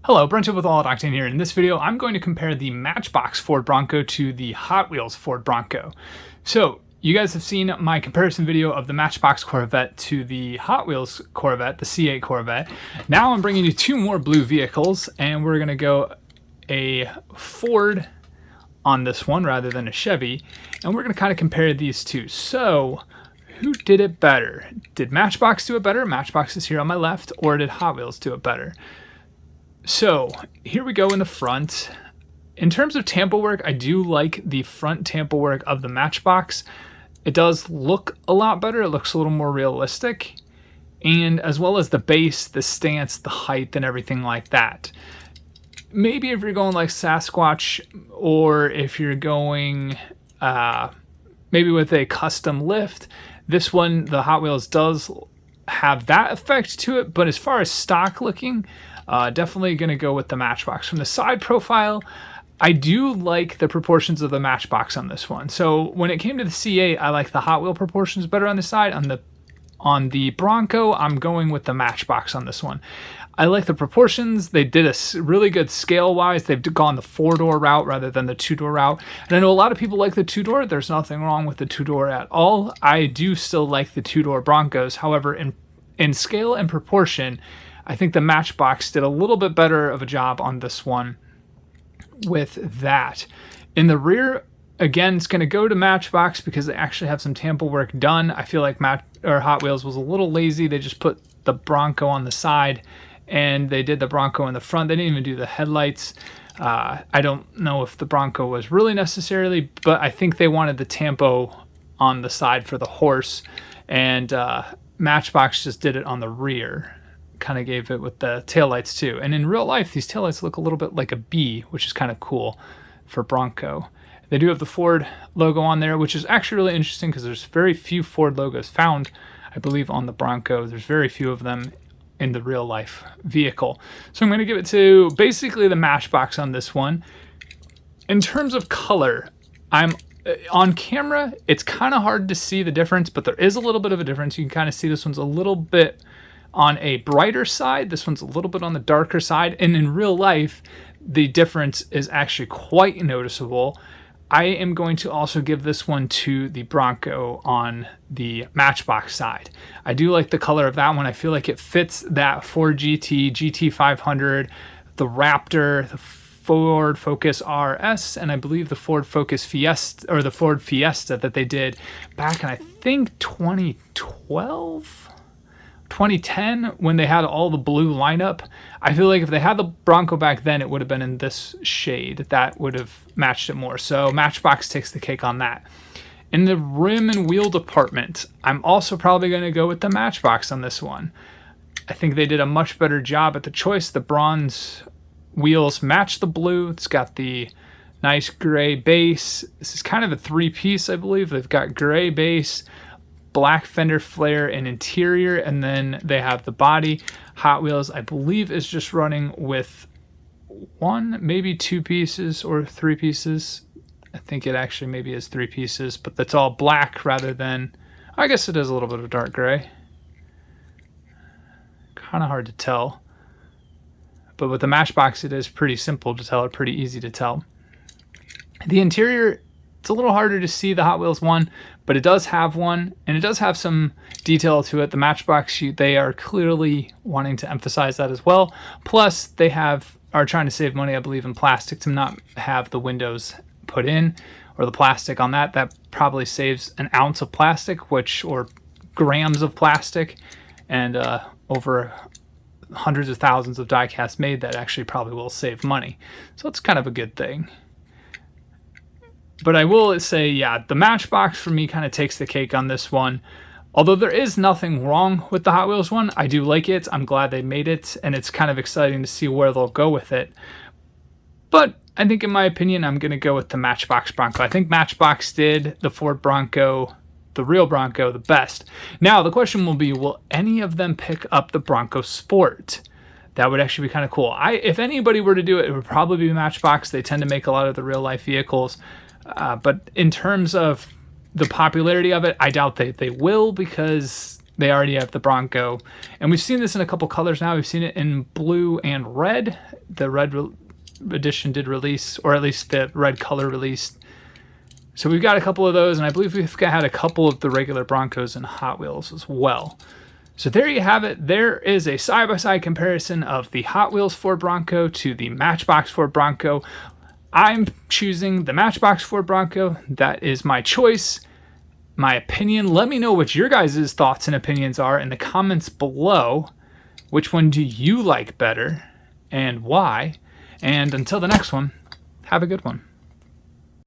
Hello, Brent with All Octane here. In this video, I'm going to compare the Matchbox Ford Bronco to the Hot Wheels Ford Bronco. So, you guys have seen my comparison video of the Matchbox Corvette to the Hot Wheels Corvette, the C8 Corvette. Now I'm bringing you two more blue vehicles, and we're going to go a Ford on this one rather than a Chevy, and we're going to kind of compare these two. So, who did it better? Did Matchbox do it better? Matchbox is here on my left, or did Hot Wheels do it better? So here we go in the front. In terms of tampo work, I do like the front tampo work of the Matchbox. It does look a lot better. It looks a little more realistic. And as well as the base, the stance, the height, and everything like that. Maybe if you're going like Sasquatch, or if you're going maybe with a custom lift, this one, the Hot Wheels, does have that effect to it. But as far as stock looking, definitely going to go with the Matchbox. From the side profile, I do like the proportions of the Matchbox on this one. So when it came to the C8, I like the Hot Wheel proportions better on the side. On the Bronco, I'm going with the Matchbox on this one. I like the proportions. They did a really good scale-wise. They've gone the 4-door route rather than the 2-door route. And I know a lot of people like the 2-door. There's nothing wrong with the 2-door at all. I do still like the 2-door Broncos. However, in scale and proportion, I think the Matchbox did a little bit better of a job on this one with that. In the rear, again, it's going to go to Matchbox because they actually have some tampo work done. I feel like Hot Wheels was a little lazy. They just put the Bronco on the side and they did the Bronco in the front. They didn't even do the headlights. I don't know if the Bronco was really necessarily, but I think they wanted the tampo on the side for the horse, and Matchbox just did it on the rear. Kind of gave it with the taillights too. And in real life, these taillights look a little bit like a B, which is kind of cool for Bronco. They do have the Ford logo on there, which is actually really interesting because there's very few Ford logos found, I believe, on the Bronco. There's very few of them in the real life vehicle. So I'm going to give it to basically the Matchbox on this one. In terms of color, on camera, it's kind of hard to see the difference, but there is a little bit of a difference. You can kind of see this one's a little bit on a brighter side. This one's a little bit on the darker side. And in real life, the difference is actually quite noticeable. I am going to also give this one to the Bronco on the Matchbox side. I do like the color of that one. I feel like it fits that Ford GT, GT500, the Raptor, the Ford Focus RS, and I believe the Ford Focus Fiesta, or the Ford Fiesta that they did back in, I think, 2010, when they had all the blue lineup. I feel like if they had the Bronco back then, it would have been in this shade. That would have matched it more. So Matchbox takes the cake on that. In the rim and wheel department, I'm also probably going to go with the Matchbox on this one. I think they did a much better job at the choice. The bronze wheels match the blue. It's got the nice gray base. This is kind of a three-piece, I believe. They've got gray base, black fender flare and interior, and then they have the body. Hot Wheels, I believe, is just running with one, maybe two pieces or three pieces. I think it actually maybe is three pieces, but that's all black rather than, I guess it is a little bit of dark gray. Kind of hard to tell. But with the Matchbox, it is pretty simple to tell, or pretty easy to tell. The interior, it's a little harder to see the Hot Wheels one, but it does have one, and it does have some detail to it. The Matchbox, they are clearly wanting to emphasize that as well. Plus, they are trying to save money, I believe, in plastic to not have the windows put in, or the plastic on that. That probably saves an ounce of plastic, or grams of plastic, and over hundreds of thousands of die casts made, that actually probably will save money. So it's kind of a good thing. But I will say, yeah, the Matchbox for me kind of takes the cake on this one. Although there is nothing wrong with the Hot Wheels one, I do like it. I'm glad they made it, and it's kind of exciting to see where they'll go with it. But I think, in my opinion, I'm going to go with the Matchbox Bronco. I think Matchbox did the Ford Bronco, the real Bronco, the best. Now, the question will be, will any of them pick up the Bronco Sport? That would actually be kind of cool. If anybody were to do it, it would probably be Matchbox. They tend to make a lot of the real-life vehicles. But in terms of the popularity of it, I doubt they will, because They already have the Bronco, and we've seen this in a couple colors now. We've seen it in blue and red. The red edition did release, or at least the red color released. So we've got a couple of those, and I believe we've had a couple of the regular Broncos and Hot Wheels as well. So there you have it. There is a side-by-side comparison of the Hot Wheels Ford Bronco to the Matchbox Ford Bronco. I'm choosing the Matchbox Ford Bronco. That is my choice, my opinion. Let me know what your guys' thoughts and opinions are in the comments below. Which one do you like better and why? And until the next one, have a good one.